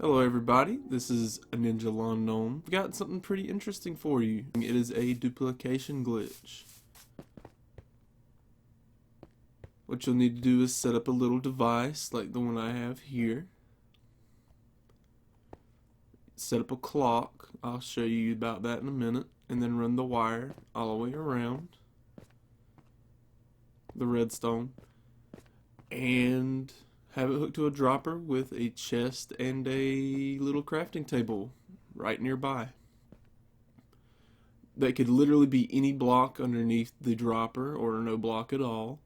Hello everybody, this is a Ninja Lawn Gnome. I've got something pretty interesting for you. It is a duplication glitch. What you'll need to do is set up a little device like the one I have here. Set up a clock, I'll show you about that in a minute, and then run the wire all the way around the redstone and have it hooked to a dropper with a chest and a little crafting table right nearby. That could literally be any block underneath the dropper or no block at all.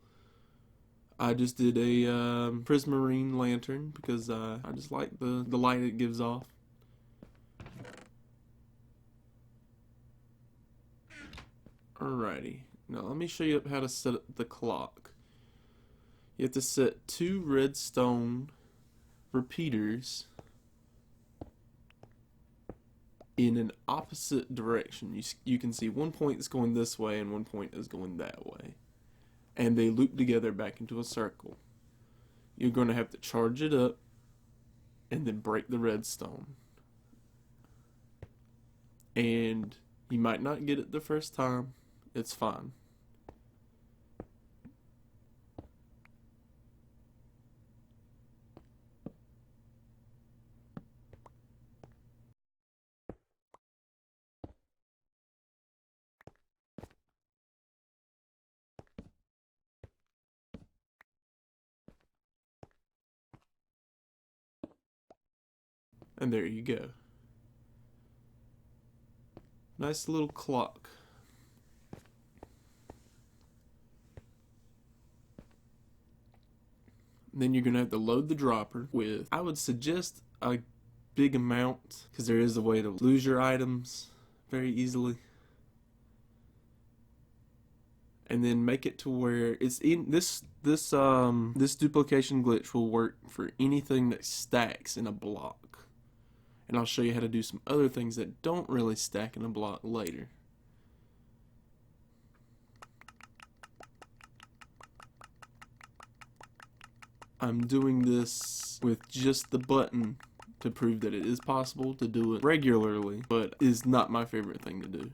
I just did a prismarine lantern because I just like the light it gives off. Alrighty, now let me show you how to set up the clock. You have to set 2 redstone repeaters in an opposite direction. You can see one point is going this way and one point is going that way. And they loop together back into a circle. You're going to have to charge it up and then break the redstone. And you might not get it the first time. It's fine. And there you go. Nice little clock. Then you're going to have to load the dropper with, I would suggest, a big amount, because there is a way to lose your items very easily. And then make it to where it's in this duplication glitch will work for anything that stacks in a block. And I'll show you how to do some other things that don't really stack in a block later. I'm doing this with just the button to prove that it is possible to do it regularly, but is not my favorite thing to do.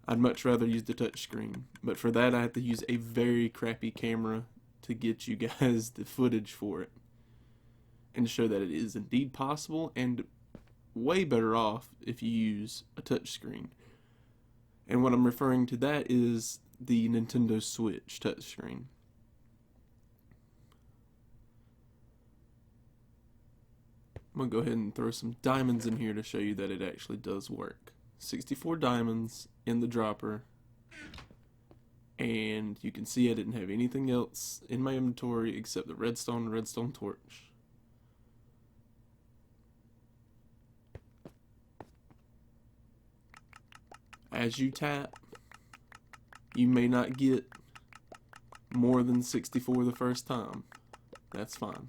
I'd much rather use the touchscreen, but for that I have to use a very crappy camera to get you guys the footage for it and to show that it is indeed possible, and way better off if you use a touchscreen. And what I'm referring to that is the Nintendo Switch touchscreen. I'm gonna go ahead and throw some diamonds in here to show you that it actually does work. 64 diamonds in the dropper, and you can see I didn't have anything else in my inventory except the redstone and redstone torch. As you tap, you may not get more than 64 the first time. That's fine.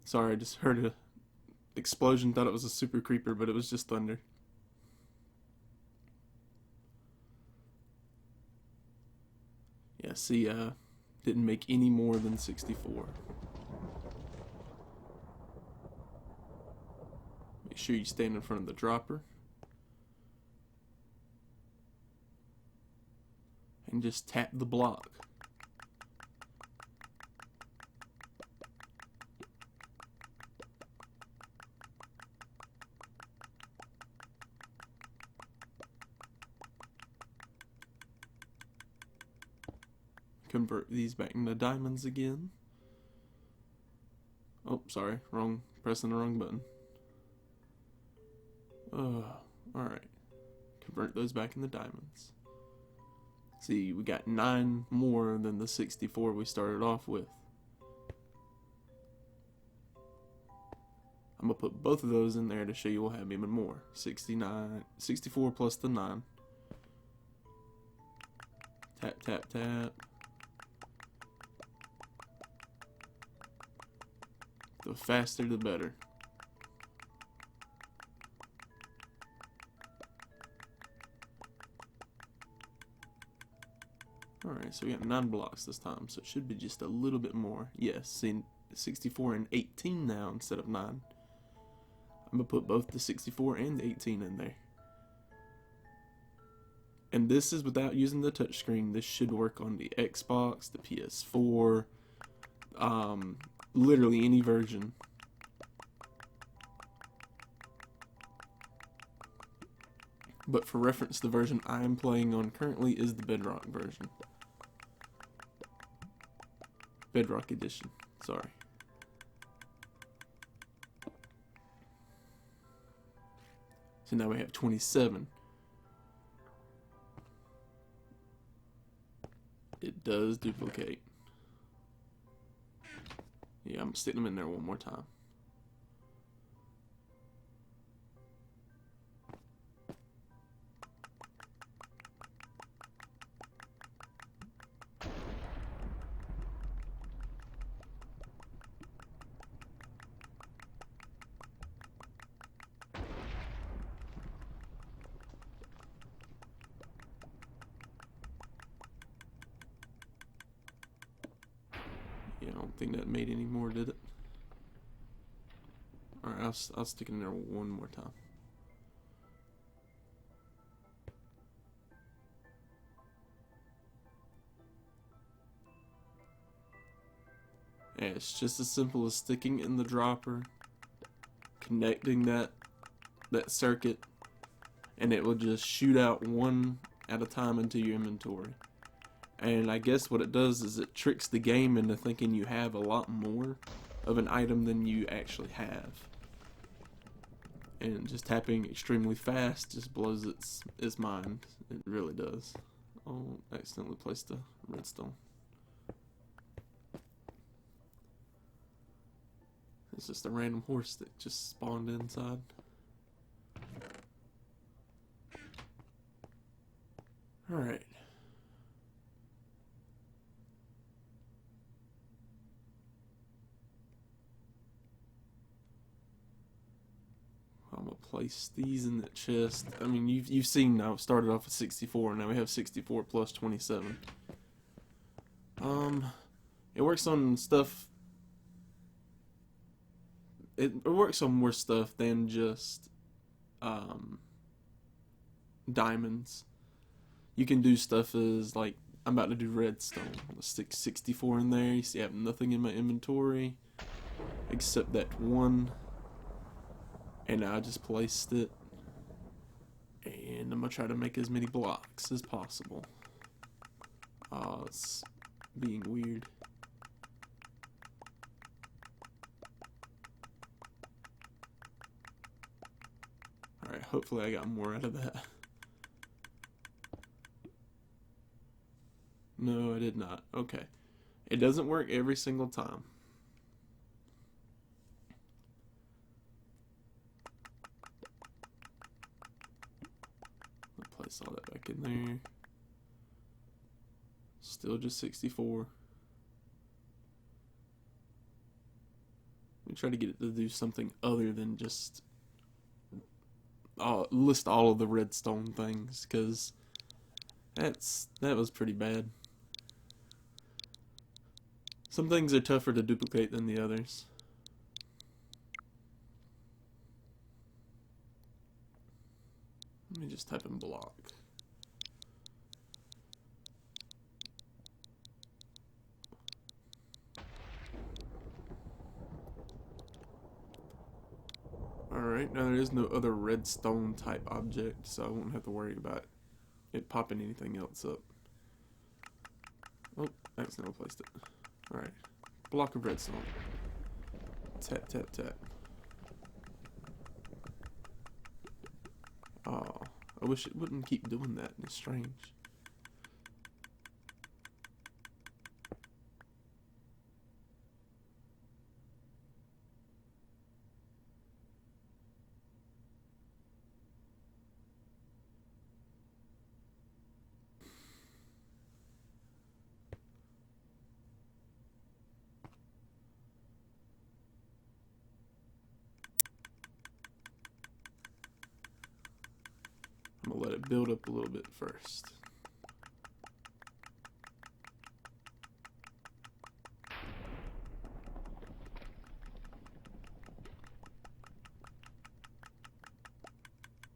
Sorry, I just heard a explosion, thought it was a super creeper, but it was just thunder. Yeah, see, didn't make any more than 64. Make sure you stand in front of the dropper. And just tap the block. Convert these back into diamonds again. Oh, sorry, pressing the wrong button. Oh, alright. Convert those back into diamonds. See, we got 9 more than the 64 we started off with. I'm gonna put both of those in there to show you we'll have even more. 64 plus the 9. Tap, tap, tap. The faster the better. Alright, so we got 9 blocks this time, so it should be just a little bit more. Yes, see, 64 and 18 now instead of 9. I'm going to put both the 64 and 18 in there. And this is without using the touchscreen. This should work on the Xbox, the ps4, literally any version. But for reference, the version I am playing on currently is the Bedrock version. Bedrock Edition, sorry. So now we have 27. It does duplicate. Yeah, I'm sticking them in there one more time. Yeah, I don't think that made any more, did it? Alright, I'll stick it in there one more time. Yeah, it's just as simple as sticking in the dropper, connecting that circuit, and it will just shoot out one at a time into your inventory. And I guess what it does is it tricks the game into thinking you have a lot more of an item than you actually have. And just tapping extremely fast just blows its mind. It really does. Oh, accidentally placed a redstone. It's just a random horse that just spawned inside. Alright. I'm gonna place these in the chest. I mean, you've seen now. I've started off with 64. Now we have 64 plus 27. It works on stuff. It works on more stuff than just diamonds. You can do stuff as like I'm about to do redstone. Let's stick 64 in there. You see, I have nothing in my inventory except that one. And I just placed it, and I'm gonna try to make as many blocks as possible. It's being weird. Alright, hopefully I got more out of that. No, I did not. Okay. It doesn't work every single time. Place all that back in there. Still just 64. Let me try to get it to do something other than just list all of the redstone things, because that was pretty bad. Some things are tougher to duplicate than the others. Let me just type in block. Alright, now there is no other redstone type object, so I won't have to worry about it popping anything else up. Oh, I accidentally placed it. Alright, block of redstone. Tap, tap, tap. Oh, I wish it wouldn't keep doing that. It's strange. I'm gonna let it build up a little bit first.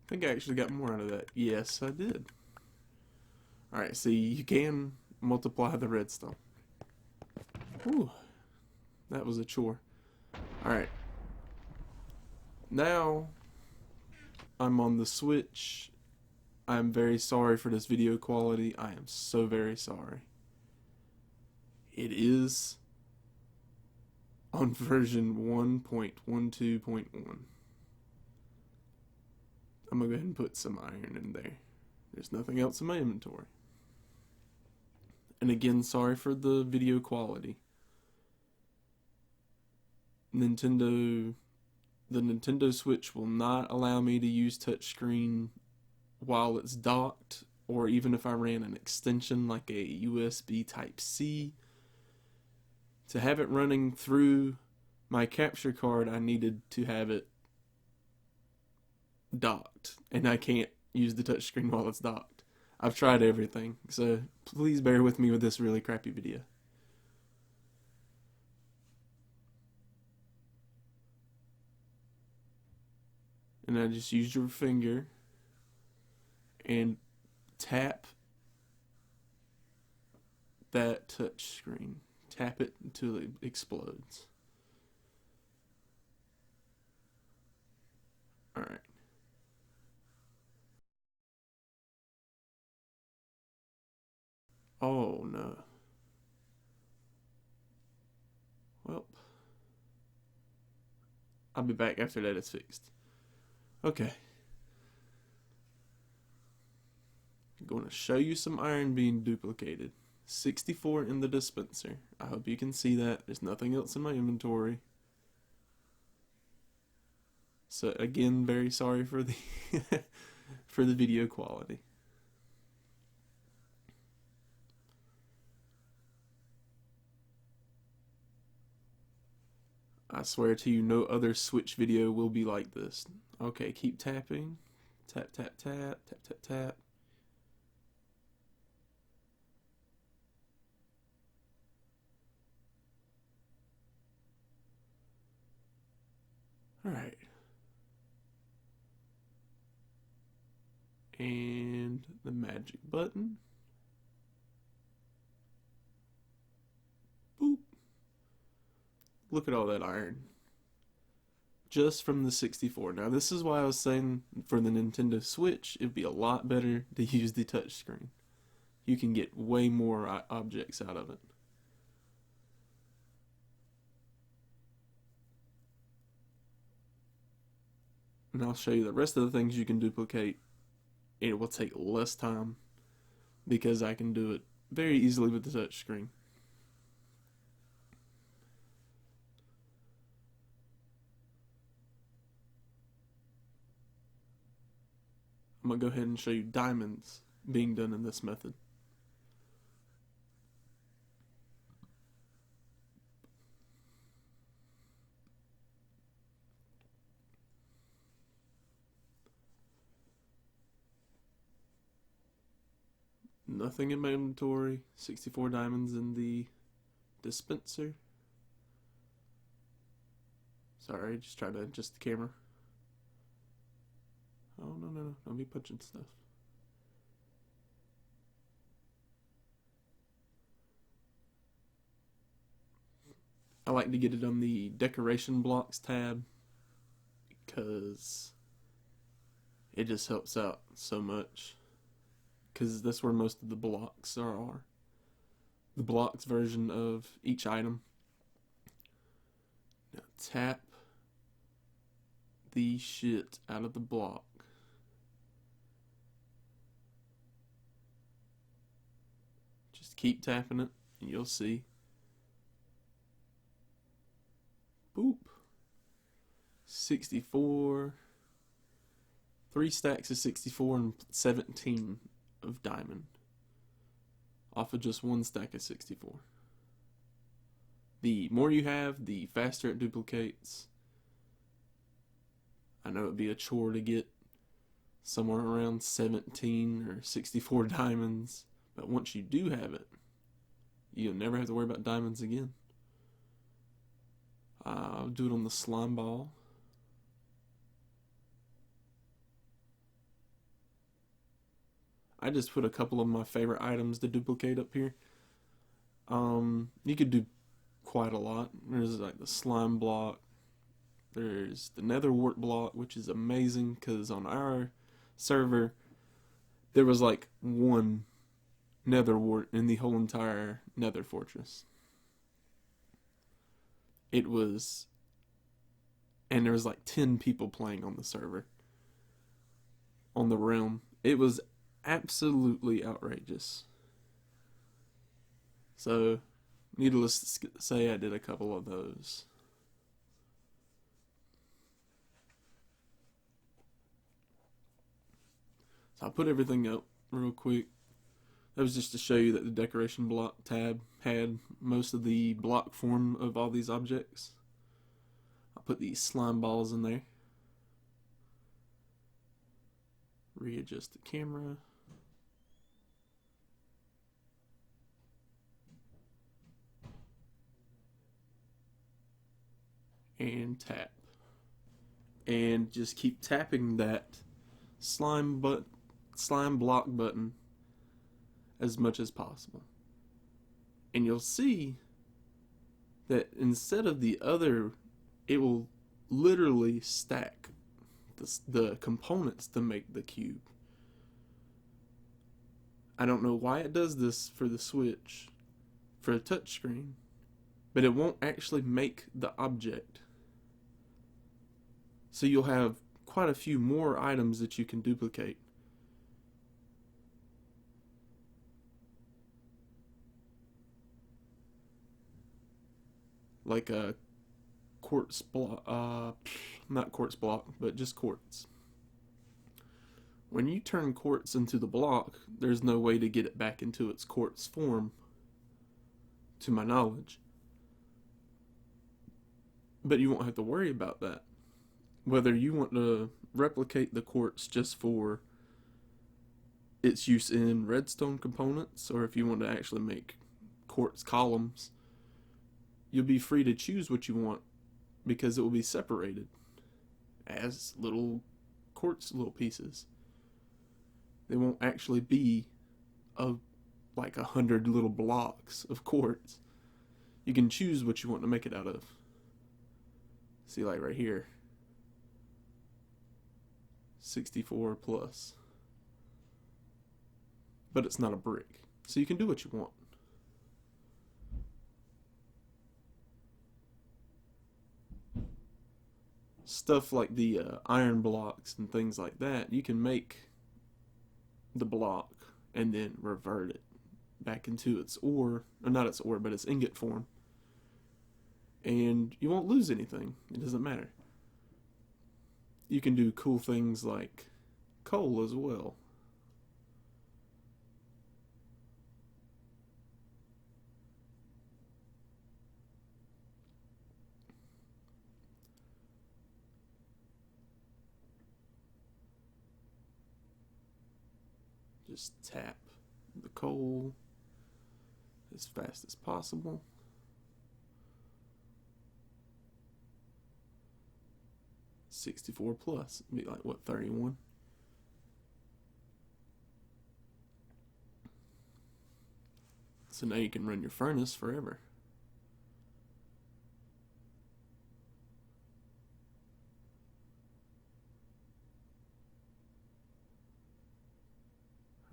think I actually got more out of that. Yes, I did. Alright, see, you can multiply the redstone. Ooh, that was a chore. Alright. Now, I'm on the Switch. I'm very sorry for this video quality. I am so very sorry. It is on version 1.12.1. I'm gonna go ahead and put some iron in there. There's nothing else in my inventory. And again, sorry for the video quality. The Nintendo Switch will not allow me to use touchscreen while it's docked, or even if I ran an extension like a USB Type-C. To have it running through my capture card, I needed to have it docked, and I can't use the touchscreen while it's docked. I've tried everything, so please bear with me with this really crappy video. And I just use your finger and tap that touch screen. Tap it until it explodes. Alright. Oh no. Well, I'll be back after that is fixed. Okay. I'm going to show you some iron being duplicated. 64 in the dispenser. I hope you can see that. There's nothing else in my inventory. So again, very sorry for the for the video quality. I swear to you, no other Switch video will be like this. Okay, keep tapping. Tap, tap, tap, tap, tap, tap. Alright. And the magic button. Boop. Look at all that iron. Just from the 64. Now this is why I was saying for the Nintendo Switch, it'd be a lot better to use the touchscreen. You can get way more objects out of it. And I'll show you the rest of the things you can duplicate. It will take less time because I can do it very easily with the touchscreen. I'm going to go ahead and show you diamonds being done in this method. Nothing in my inventory. 64 diamonds in the dispenser. Sorry, just try to adjust the camera. Oh, no. Don't be punching stuff. I like to get it on the decoration blocks tab because it just helps out so much. Because that's where most of the blocks are. The blocks version of each item. Now tap the shit out of the block. Just keep tapping it and you'll see. Boop. 64. 3 stacks of 64 and 17 of diamond. Off of just 1 stack of 64. The more you have, the faster it duplicates. I know it'd be a chore to get somewhere around 17 or 64 diamonds, but once you do have it, you'll never have to worry about diamonds again. I'll do it on the slime ball. I just put a couple of my favorite items to duplicate up here. You could do quite a lot. There's like the slime block. There's the nether wart block, which is amazing because on our server there was like one nether wart in the whole entire nether fortress. It was, and there was like 10 people playing on the server, on the realm. It was absolutely outrageous. So, needless to say, I did a couple of those. So I put everything up real quick. That was just to show you that the decoration block tab had most of the block form of all these objects. I'll put these slime balls in there. Readjust the camera. And tap. And just keep tapping that slime block button as much as possible. And you'll see that instead of the other, it will literally stack the components to make the cube. I don't know why it does this for the Switch, for a touchscreen, but it won't actually make the object. So you'll have quite a few more items that you can duplicate. Like a quartz block, not quartz block, but just quartz. When you turn quartz into the block, there's no way to get it back into its quartz form, to my knowledge. But you won't have to worry about that. Whether you want to replicate the quartz just for its use in redstone components, or if you want to actually make quartz columns, you'll be free to choose what you want because it will be separated as little quartz little pieces. They won't actually be like 100 little blocks of quartz. You can choose what you want to make it out of. See, like right here, 64 plus. But it's not a brick, so you can do what you want. Stuff like the iron blocks and things like that, you can make the block and then revert it back into its ore, or not its ore, but its ingot form. And you won't lose anything. It doesn't matter. You can do cool things like coal as well. Just tap the coal as fast as possible. $64 plus, it'd be like what, 31? So now you can run your furnace forever.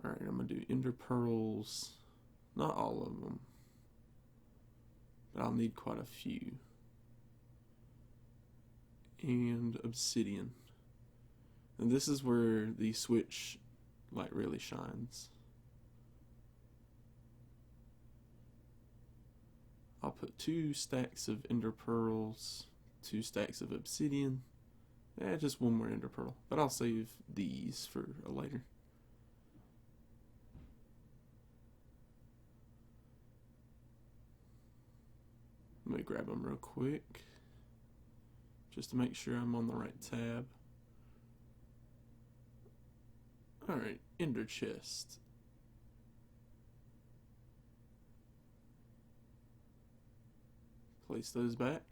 Alright, I'm going to do ender pearls. Not all of them, but I'll need quite a few. And obsidian. And this is where the switch light really shines. I'll put 2 stacks of ender pearls, 2 stacks of obsidian. Just 1 more ender pearl, but I'll save these for later. Let me grab them real quick, just to make sure I'm on the right tab. Alright, ender chest. Place those back.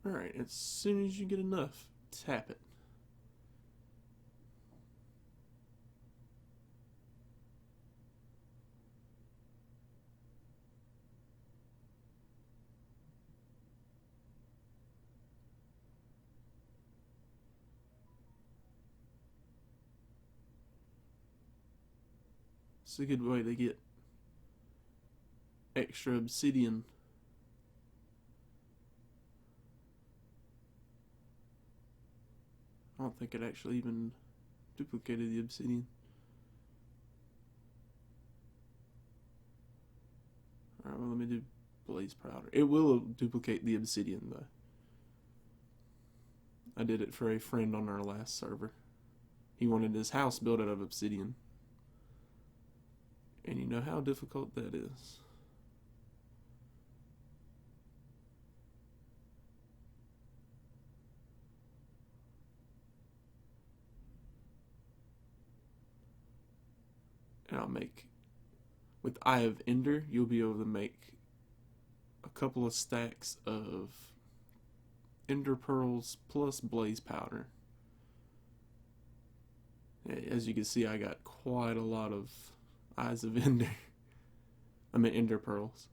Alright, as soon as you get enough, tap it. It's a good way to get extra obsidian. I don't think it actually even duplicated the obsidian. Alright, well, let me do blaze powder. It will duplicate the obsidian, though. I did it for a friend on our last server. He wanted his house built out of obsidian. And you know how difficult that is. And I'll make, with Eye of Ender, you'll be able to make a couple of stacks of ender pearls plus blaze powder. As you can see, I got quite a lot of Eyes of Ender. I mean ender pearls.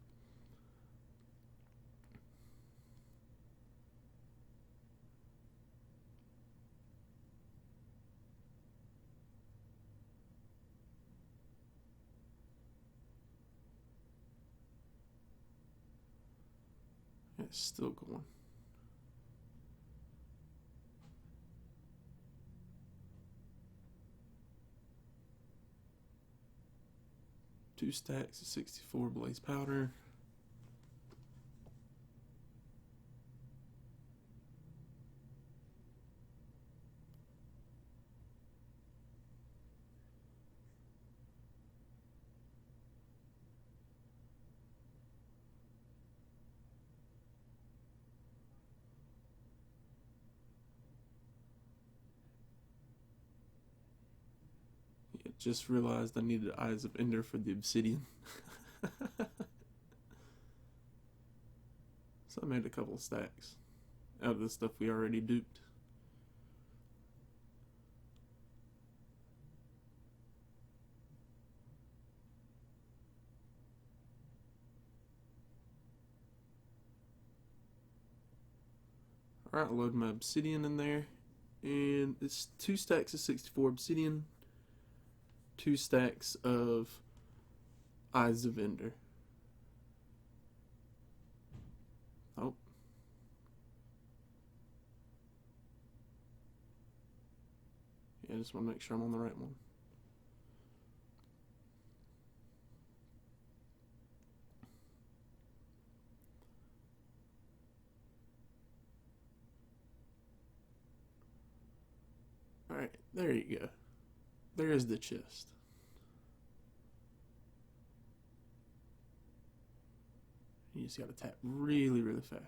It's still going. Two stacks of 64 blaze powder. Yeah, just realized I needed Eyes of Ender for the obsidian. So I made a couple of stacks out of the stuff we already duped. Alright, load my obsidian in there. And it's 2 stacks of 64 obsidian, 2 stacks of Eyes of Ender. Oh. Yeah, I just want to make sure I'm on the right one. Alright, there you go. There is the chest. You just gotta tap really, really fast.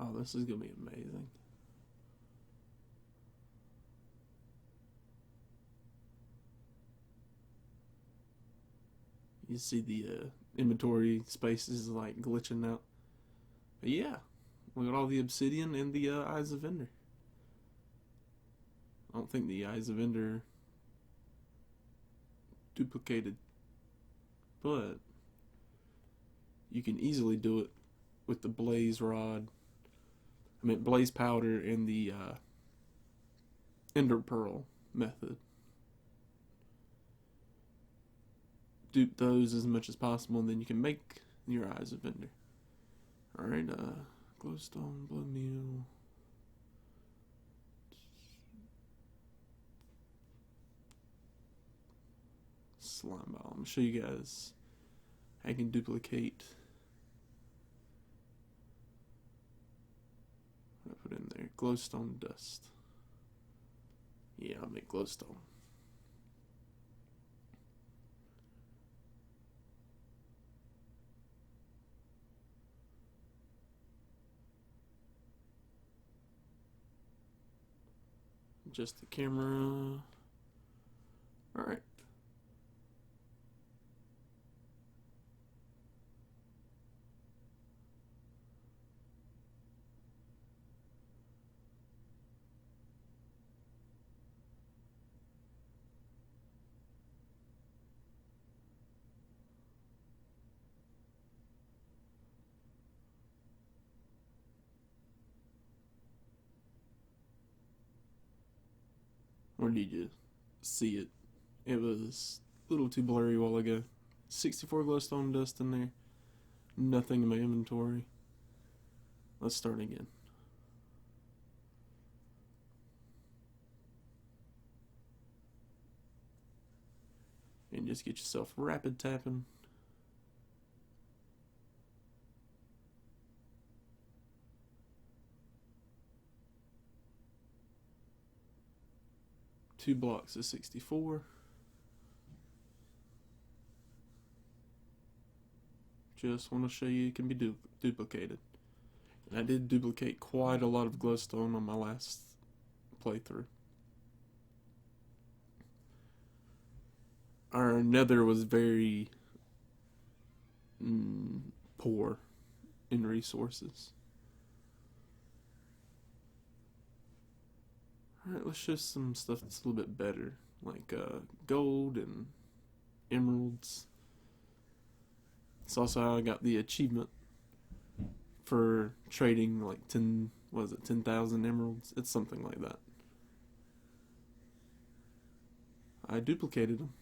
Oh, this is gonna be amazing. You see the inventory spaces like glitching out. But yeah, look at all the obsidian and the Eyes of Ender. I don't think the Eyes of Ender duplicated, but you can easily do it with the blaze rod. I mean, blaze powder and the ender pearl method. Dupe those as much as possible, and then you can make your Eyes of Ender. Alright, glowstone, blood meal. Slime ball. I'm gonna show you guys how you can duplicate. What I put in there? Glowstone dust. Yeah, I'll make glowstone. Just the camera. Alright. Or did you see it? It was a little too blurry a while ago. 64 glowstone dust in there. Nothing in my inventory. Let's start again. And just get yourself rapid tapping. Two blocks of 64. Just want to show you it can be duplicated. And I did duplicate quite a lot of glowstone on my last playthrough. Our nether was very poor in resources. Alright, let's show some stuff that's a little bit better, like gold and emeralds. It's also how I got the achievement for trading like 10,000 emeralds? It's something like that. I duplicated them.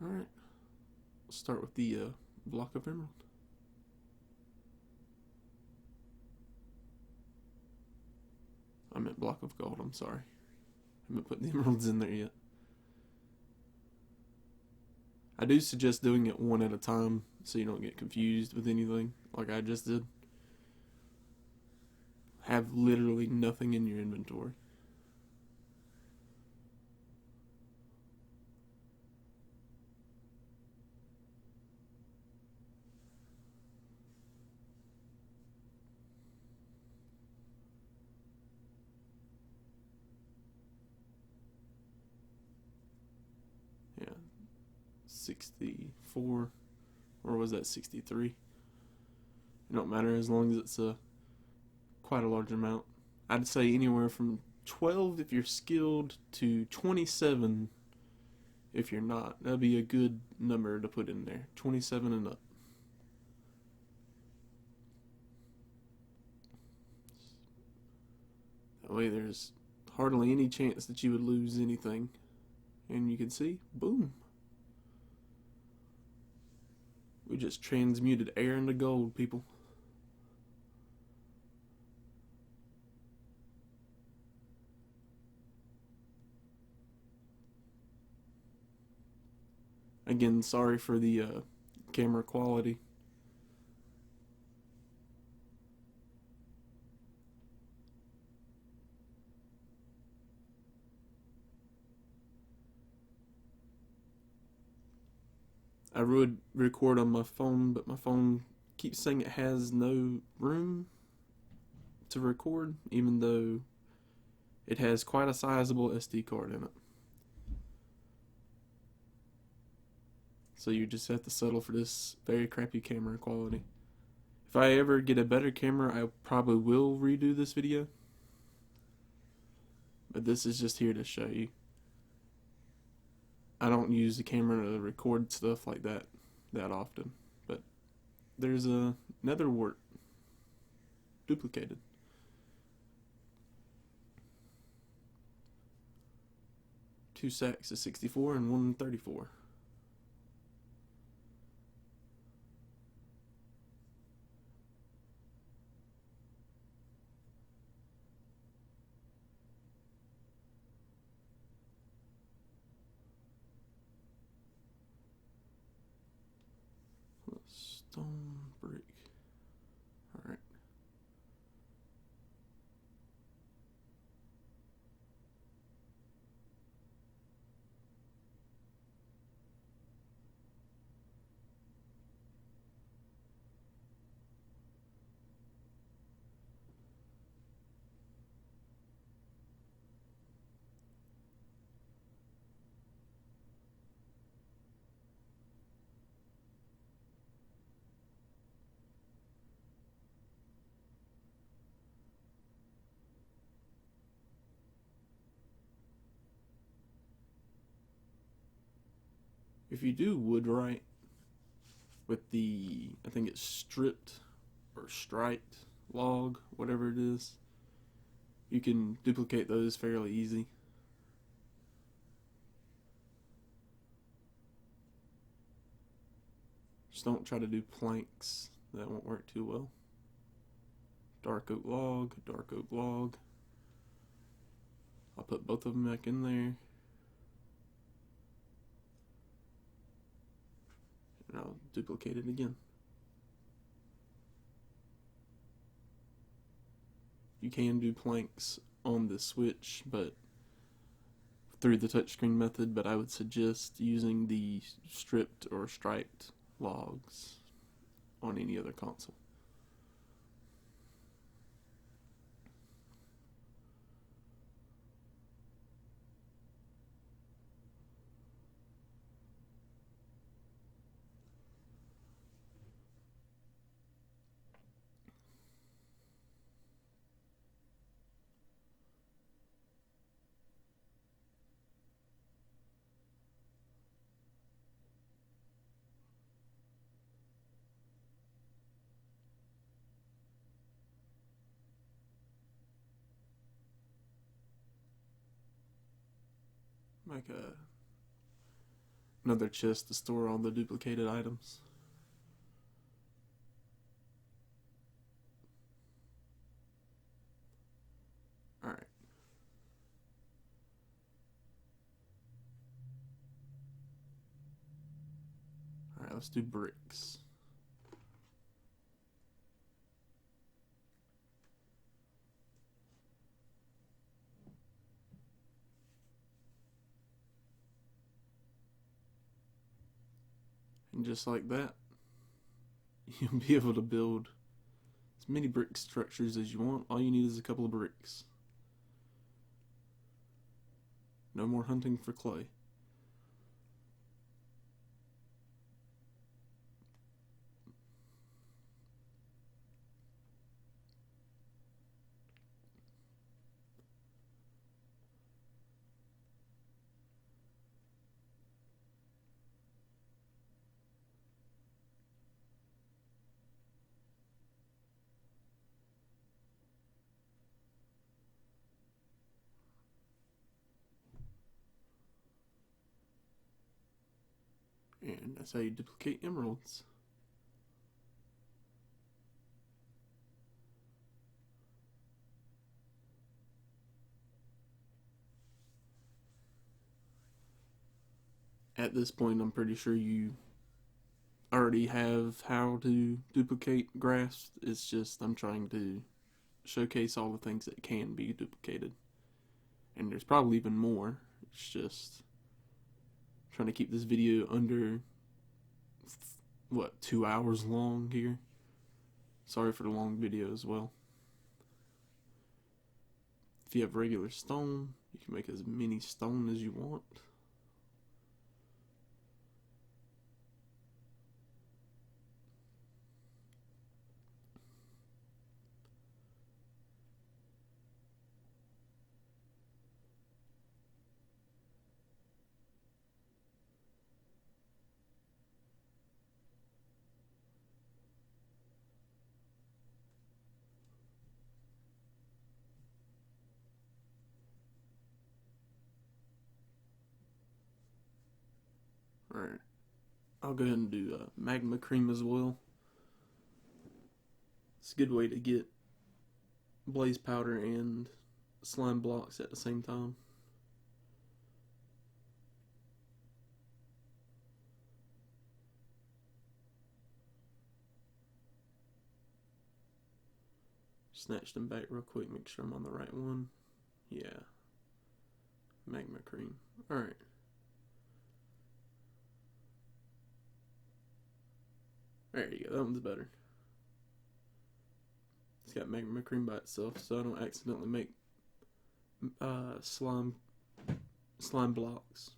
Alright, let's start with the block of emerald. I meant block of gold, I'm sorry. I haven't put the emeralds in there yet. I do suggest doing it one at a time so you don't get confused with anything like I just did. Have literally nothing in your inventory. Yeah, 64, or was that 63? It don't matter as long as it's quite a large amount. I'd say anywhere from 12 if you're skilled to 27 if you're not. That'd be a good number to put in there. 27 and up. That way there's hardly any chance that you would lose anything. And you can see, boom. We just transmuted air into gold, people. Again, sorry for the camera quality. I would record on my phone, but my phone keeps saying it has no room to record, even though it has quite a sizable SD card in it. So you just have to settle for this very crappy camera quality. If I ever get a better camera, I probably will redo this video. But this is just here to show you. I don't use the camera to record stuff like that often. But there's a nether wart duplicated. Two sacks of 64 and one 34. Stone brick. Alright. If you do wood right with the, I think it's stripped or striped log, whatever it is, you can duplicate those fairly easy. Just don't try to do planks, that won't work too well. Dark oak log, dark oak log. I'll put both of them back in there. And I'll duplicate it again. You can do planks on the switch, but through the touchscreen method, but I would suggest using the stripped or striped logs on any other console. Make another chest to store all the duplicated items. Alright. Alright, let's do bricks. And just like that, you'll be able to build as many brick structures as you want. All you need is a couple of bricks. No more hunting for clay. And that's how you duplicate emeralds. At this point, I'm pretty sure you already have how to duplicate grass. It's just I'm trying to showcase all the things that can be duplicated. And there's probably even more. It's just trying to keep this video under, what, 2 hours long here. Sorry for the long video as well. If you have regular stone, you can make as many stone as you want. Alright, I'll go ahead and do magma cream as well. It's a good way to get blaze powder and slime blocks at the same time. Snatch them back real quick, make sure I'm on the right one. Yeah. Magma cream. Alright. There you go, that one's better. It's got magma cream by itself, so I don't accidentally make slime blocks.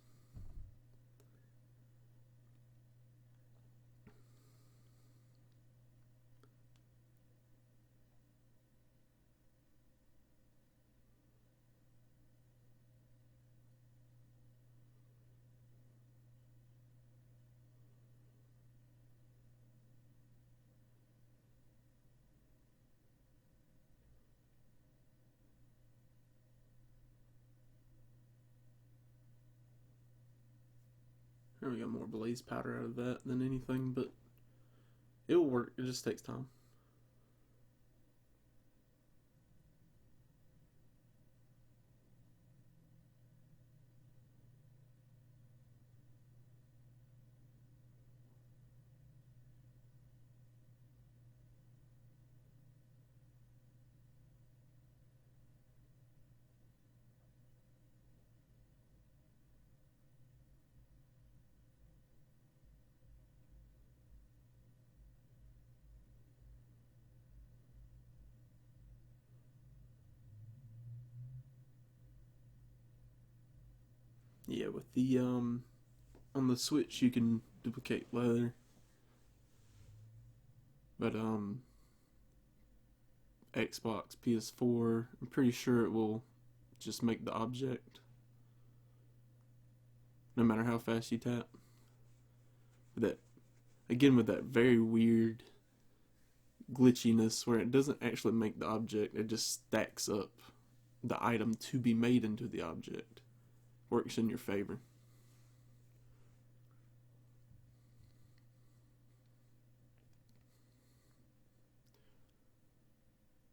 we got more blaze powder out of that than anything, but it will work. It just takes time. Yeah, with the on the Switch you can duplicate leather, but Xbox, ps4, I'm pretty sure it will just make the object no matter how fast you tap. That, again, with that very weird glitchiness where it doesn't actually make the object, it just stacks up the item to be made into the object. Works in your favor.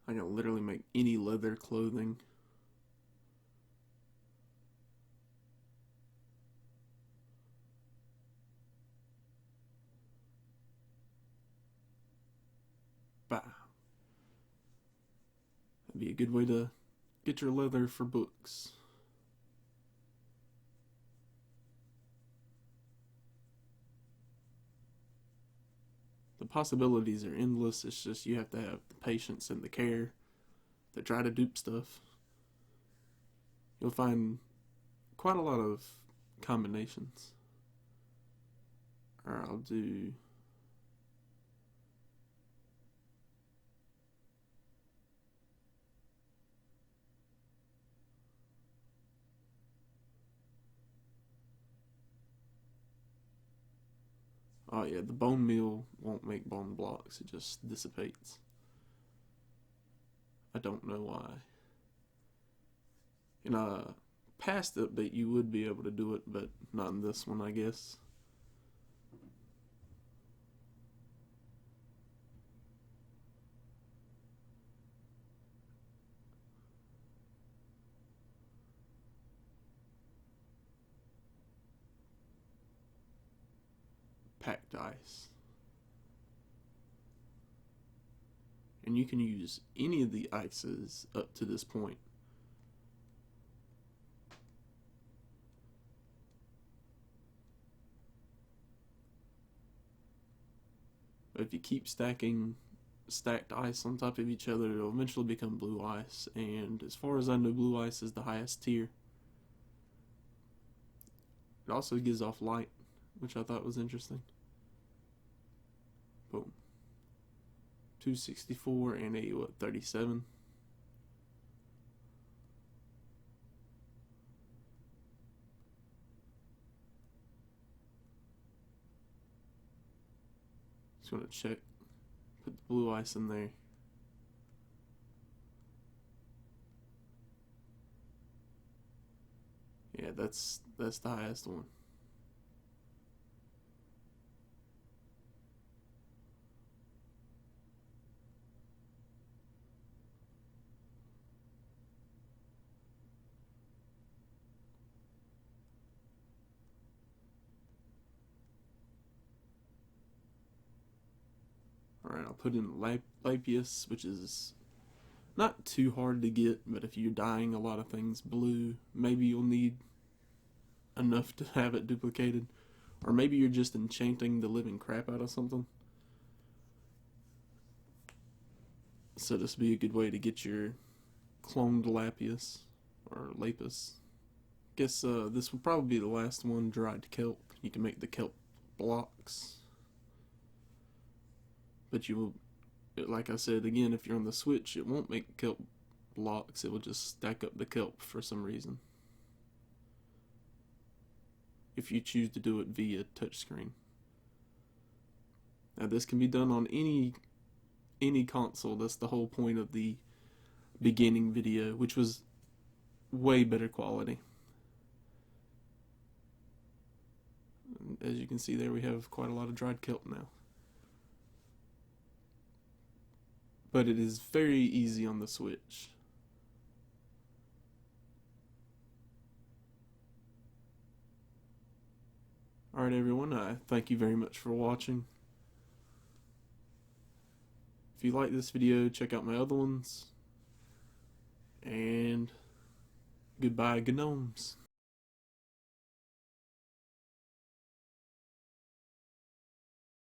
I can literally make any leather clothing. Bah. That'd be a good way to get your leather for books. The possibilities are endless. It's just you have to have the patience and the care to try to dupe stuff. You'll find quite a lot of combinations. Or I'll do... Oh yeah, the bone meal won't make bone blocks, it just dissipates. I don't know why. In a past update you would be able to do it, but not in this one, I guess. Packed ice. And you can use any of the ices up to this point. But if you keep stacking stacked ice on top of each other, it'll eventually become blue ice, and as far as I know, blue ice is the highest tier. It also gives off light, which I thought was interesting. Boom. 264 and a, what, 37? Just gonna check. Put the blue ice in there. Yeah, that's the highest one. Alright, I'll put in lapis, which is not too hard to get, but if you're dyeing a lot of things blue, maybe you'll need enough to have it duplicated. Or maybe you're just enchanting the living crap out of something. So this would be a good way to get your cloned lapis, or lapis. Guess this would probably be the last one, dried kelp. You can make the kelp blocks. But you will, like I said again, if you're on the Switch, it won't make kelp blocks, it will just stack up the kelp for some reason. If you choose to do it via touchscreen. Now this can be done on any console. That's the whole point of the beginning video, which was way better quality. As you can see there, we have quite a lot of dried kelp now. But it is very easy on the Switch. Alright everyone, I thank you very much for watching. If you like this video, check out my other ones. And goodbye, gnomes.